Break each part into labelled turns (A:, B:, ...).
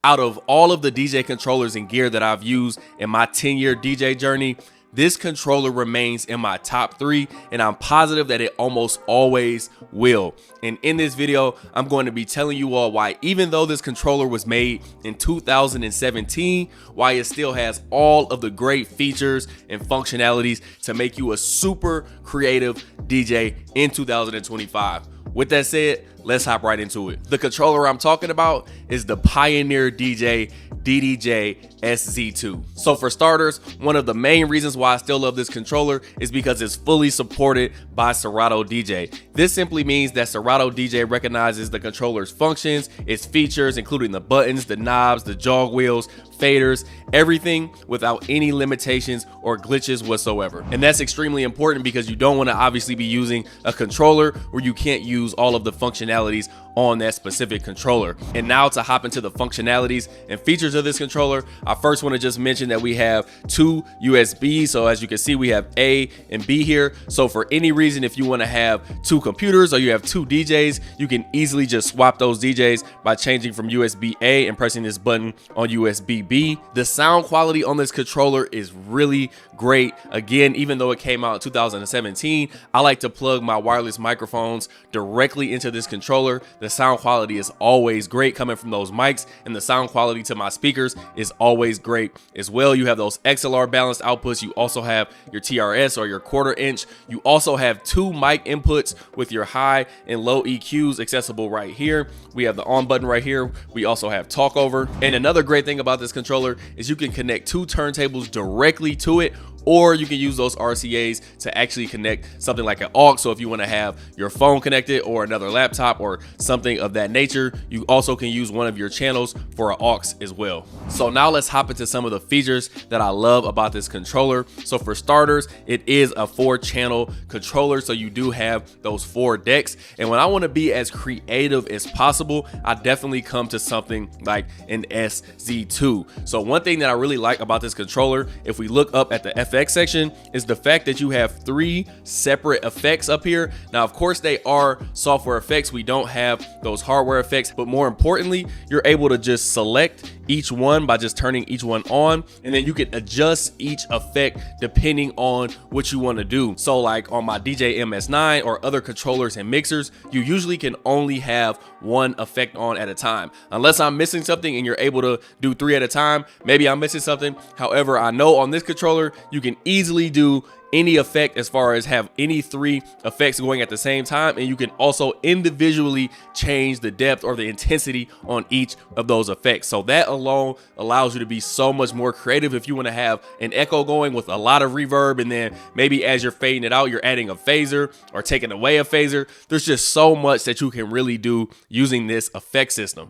A: Out of all of the DJ controllers and gear that I've used in my 10-year DJ journey, this controller remains in my top 3, and I'm positive that it almost always will. And in this video, I'm going to be telling you all why, even though this controller was made in 2017, why it still has all of the great features and functionalities to make you a super creative DJ in 2025. With that said, let's hop right into it. The controller I'm talking about is the Pioneer DJ DDJ SZ2. So for starters, one of the main reasons why I still love this controller is because it's fully supported by Serato DJ. This simply means that Serato DJ recognizes the controller's functions, its features, including the buttons, the knobs, the jog wheels, faders, everything without any limitations or glitches whatsoever. And that's extremely important because you don't want to obviously be using a controller where you can't use all of the functionalities on that specific controller. And now to hop into the functionalities and features of this controller, I first want to just mention that we have 2 USBs. So as you can see, we have A and B here. So for any reason, if you want to have 2 computers or you have 2 DJs, you can easily just swap those DJs by changing from USB A and pressing this button on USB B. The sound quality on this controller is really great. Again, even though it came out in 2017, I like to plug my wireless microphones directly into this controller. The sound quality is always great coming from those mics, and the sound quality to my speakers is always great as well. You have those XLR balanced outputs. You also have your TRS or your 1/4 inch. You also have 2 mic inputs with your high and low EQs accessible right here. We have the on button right here. We also have talk over. And another great thing about this controller is you can connect 2 turntables directly to it, or you can use those RCAs to actually connect something like an aux. So if you want to have your phone connected or another laptop or something of that nature, you also can use one of your channels for an aux as well. So now let's hop into some of the features that I love about this controller. So for starters, it is a 4-channel controller. So you do have those 4 decks. And when I want to be as creative as possible, I definitely come to something like an SZ2. So one thing that I really like about this controller, if we look up at the FX section, is the fact that you have 3 separate effects up here. Now, of course, they are software effects. We don't have those hardware effects, but more importantly, you're able to just select each one by just turning each one on, and then you can adjust each effect depending on what you want to do. So like on my DJ MS9 or other controllers and mixers, you usually can only have 1 effect on at a time. Unless I'm missing something and you're able to do 3 at a time, maybe I'm missing something. However, I know on this controller, you can easily do any effect as far as have any 3 effects going at the same time, and you can also individually change the depth or the intensity on each of those effects. So that alone allows you to be so much more creative. If you want to have an echo going with a lot of reverb, and then maybe as you're fading it out, you're adding a phaser or taking away a phaser, there's just so much that you can really do using this effect system.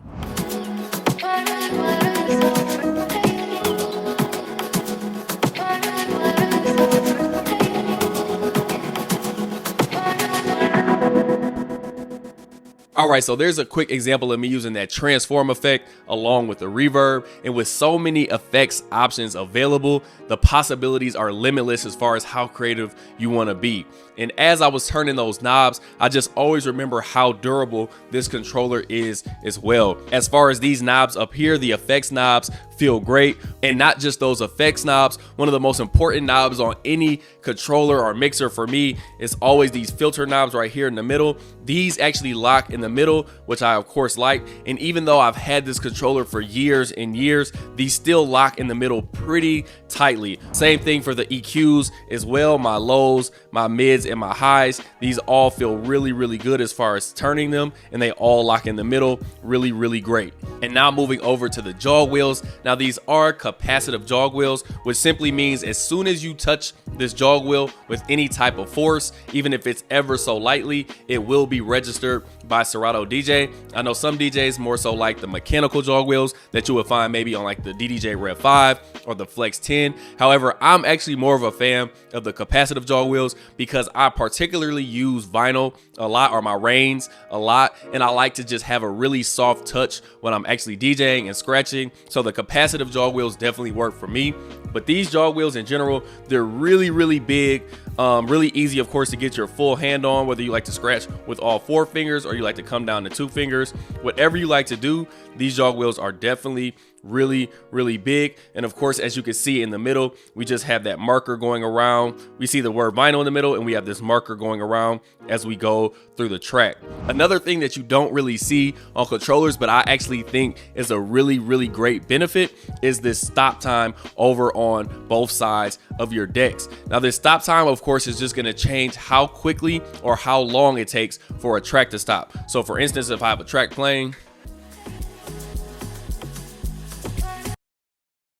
A: All right, so there's a quick example of me using that transform effect along with the reverb. And with so many effects options available, the possibilities are limitless as far as how creative you want to be. And as I was turning those knobs, I just always remember how durable this controller is as well. As far as these knobs up here, the effects knobs feel great. And not just those effects knobs, one of the most important knobs on any controller or mixer for me is always these filter knobs right here in the middle. These actually lock in the middle, which I of course like. And even though I've had this controller for years and years, these still lock in the middle pretty tightly. Same thing for the EQs as well. My lows, my mids, and my highs, these all feel really, really good as far as turning them, and they all lock in the middle really, really great. And now moving over to the jog wheels. Now these are capacitive jog wheels, which simply means as soon as you touch this jog wheel with any type of force, even if it's ever so lightly, it will be registered by Serato DJ. I know some DJs more so like the mechanical jog wheels that you would find maybe on like the DDJ Rev 5 or the Flex 10. However, I'm actually more of a fan of the capacitive jog wheels because I particularly use vinyl a lot, or my reins a lot, and I like to just have a really soft touch when I'm actually DJing and scratching. So the capacitive jog wheels definitely work for me. But these jog wheels in general, they're really big, really easy, of course, to get your full hand on, whether you like to scratch with all 4 fingers or you like to come down to 2 fingers. Whatever you like to do, these jog wheels are definitely really big. And of course, as you can see in the middle, we just have that marker going around. We see the word vinyl in the middle, and we have this marker going around as we go through the track. Another thing that you don't really see on controllers, but I actually think is a really great benefit, is this stop time over on both sides of your decks. Now, this stop time, of course, is just going to change how quickly or how long it takes for a track to stop. So for instance, if I have a track playing,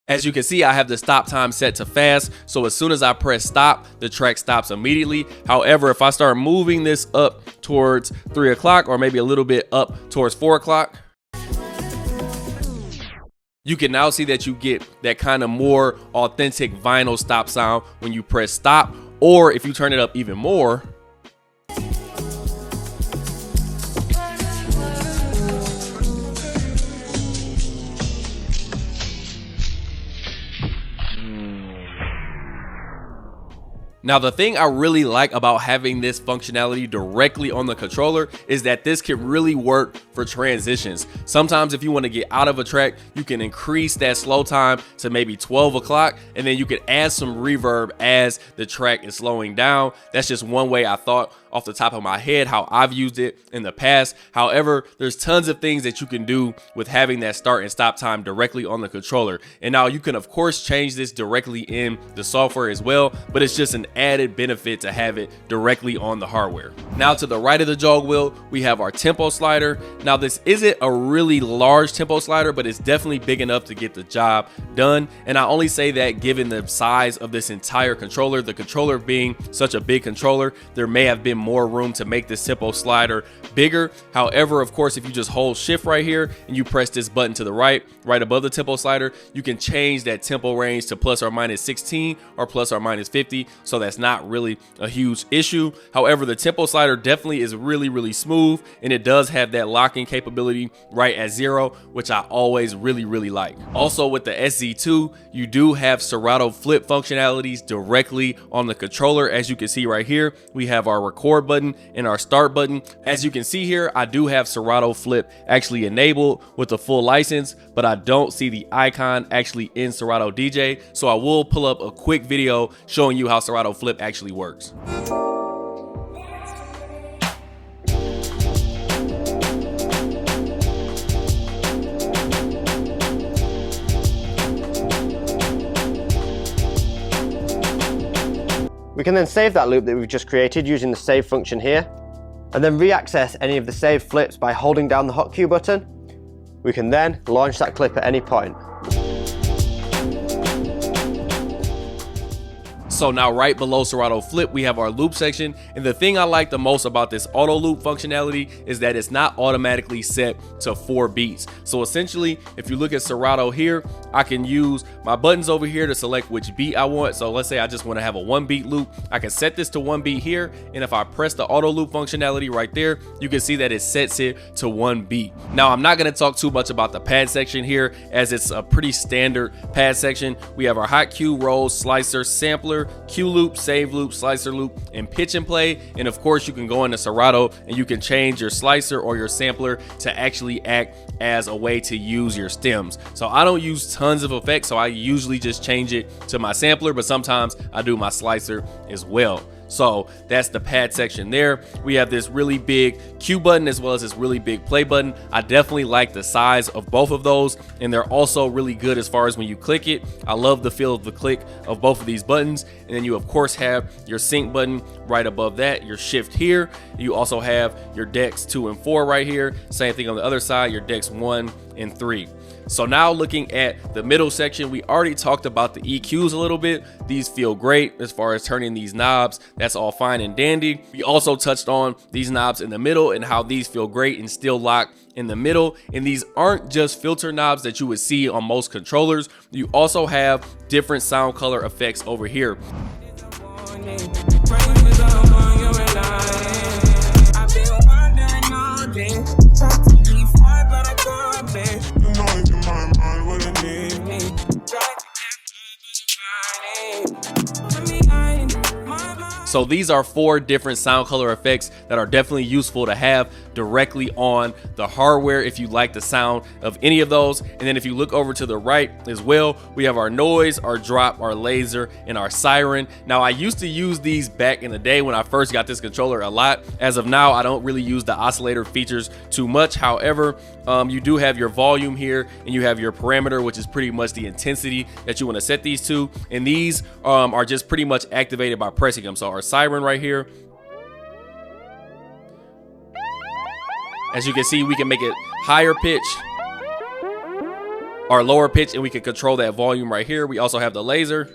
A: as you can see, I have the stop time set to fast. So as soon as I press stop, the track stops immediately. However, if I start moving this up towards 3 o'clock or maybe a little bit up towards 4 o'clock, you can now see that you get that kind of more authentic vinyl stop sound when you press stop, or if you turn it up even more, Now, the thing I really like about having this functionality directly on the controller is that this can really work for transitions. Sometimes if you want to get out of a track, you can increase that slow time to maybe 12 o'clock, and then you can add some reverb as the track is slowing down. That's just one way I thought off the top of my head how I've used it in the past. However, there's tons of things that you can do with having that start and stop time directly on the controller. And now you can of course change this directly in the software as well, but it's just an added benefit to have it directly on the hardware. Now, to the right of the jog wheel, we have our tempo slider. Now, this isn't a really large tempo slider, but it's definitely big enough to get the job done. And I only say that given the size of this entire controller, the controller being such a big controller, there may have been more room to make this tempo slider bigger. However, of course, if you just hold shift right here and you press this button to the right above the tempo slider, you can change that tempo range to plus or minus 16 or plus or minus 50. So that's not really a huge issue. However, the tempo slider definitely is really smooth, and it does have that locking capability right at 0, which I always really like. Also, with the SZ2, you do have Serato flip functionalities directly on the controller. As you can see right here, we have our record button and our start button. As you can see here, I do have Serato flip actually enabled with the full license, but I don't see the icon actually in Serato DJ. So I will pull up a quick video showing you how Serato flip actually works.
B: We can then save that loop that we've just created using the save function here, and then re-access any of the saved flips by holding down the hotkey button. We can then launch that clip at any point.
A: So now right below Serato flip, we have our loop section. And the thing I like the most about this auto loop functionality is that it's not automatically set to 4 beats. So essentially, if you look at Serato here, I can use my buttons over here to select which beat I want. So let's say I just want to have a 1 beat loop. I can set this to 1 beat here. And if I press the auto loop functionality right there, you can see that it sets it to 1 beat. Now, I'm not going to talk too much about the pad section here, as it's a pretty standard pad section. We have our hot cue, roll, slicer, sampler, cue loop, save loop, slicer loop, and pitch and play. And of course, you can go into Serato and you can change your slicer or your sampler to actually act as a way to use your stems. So I don't use tons of effects, so I usually just change it to my sampler, but sometimes I do my slicer as well. So that's the pad section there. We have this really big cue button as well as this really big play button. I definitely like the size of both of those, and they're also really good as far as when you click it. I love the feel of the click of both of these buttons. And then you of course have your sync button right above that, your shift here. You also have your decks 2 and 4 right here. Same thing on the other side, your decks 1 and 3. So now looking at the middle section, we already talked about the EQs a little bit. These feel great as far as turning these knobs. That's all fine and dandy. We also touched on these knobs in the middle and how these feel great and still lock in the middle. And these aren't just filter knobs that you would see on most controllers. You also have different sound color effects over here. So these are 4 different sound color effects that are definitely useful to have directly on the hardware if you like the sound of any of those. And then if you look over to the right as well, we have our noise, our drop, our laser, and our siren. Now, I used to use these back in the day when I first got this controller a lot. As of now, I don't really use the oscillator features too much. However, you do have your volume here, and you have your parameter, which is pretty much the intensity that you want to set these to. And these are just pretty much activated by pressing them. So our siren right here, as you can see, we can make it higher pitch or lower pitch, and we can control that volume right here. We also have the laser,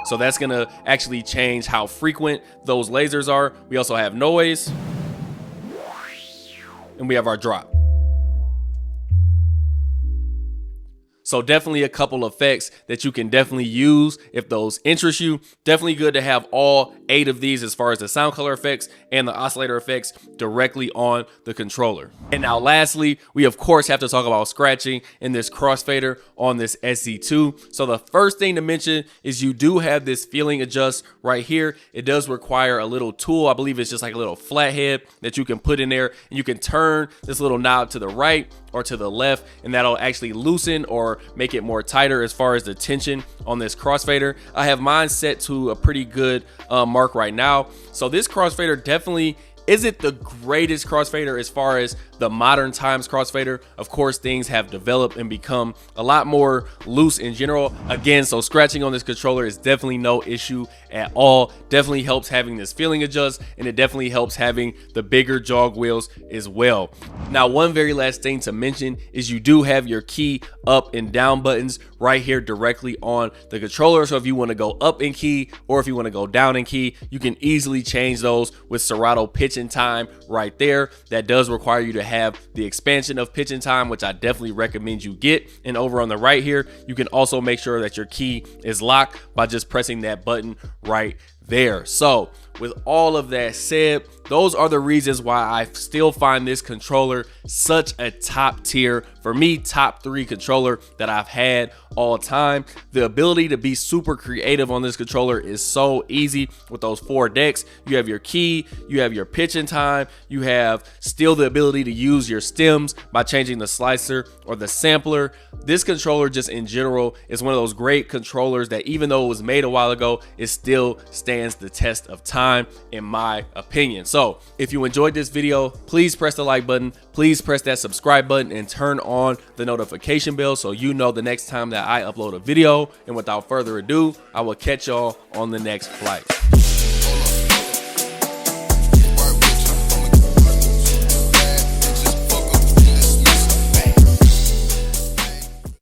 A: so that's gonna actually change how frequent those lasers are. We also have noise, and we have our drop. So definitely a couple of effects that you can definitely use if those interest you. Definitely good to have all 8 of these as far as the sound color effects and the oscillator effects directly on the controller. And now lastly, we of course have to talk about scratching in this crossfader on this SC2. So the first thing to mention is you do have this feeling adjust right here. It does require a little tool. I believe it's just like a little flathead that you can put in there, and you can turn this little knob to the right or to the left, and that'll actually loosen or make it more tighter as far as the tension on this crossfader. I have mine set to a pretty good mark right now. So this crossfader definitely isn't the greatest crossfader as far as the modern times crossfader. Of course, things have developed and become a lot more loose in general. Again, so scratching on this controller is definitely no issue at all. Definitely helps having this feeling adjust, and it definitely helps having the bigger jog wheels as well. Now, one very last thing to mention is you do have your key up and down buttons right here directly on the controller. So if you want to go up in key or if you want to go down in key, you can easily change those with Serato pitch and time right there. That does require you to have the expansion of pitch and time, which I definitely recommend you get. And over on the right here, you can also make sure that your key is locked by just pressing that button right there. So with all of that said, those are the reasons why I still find this controller such a top tier, for me, top 3 controller that I've had all time. The ability to be super creative on this controller is so easy with those 4 decks. You have your key, you have your pitch and time, you have still the ability to use your stems by changing the slicer or the sampler. This controller just in general is one of those great controllers that even though it was made a while ago, it still stands the test of time in my opinion. So if you enjoyed this video, please press the like button, please press that subscribe button, and turn on the notification bell so you know the next time that I upload a video. And without further ado, I will catch y'all on the next flight.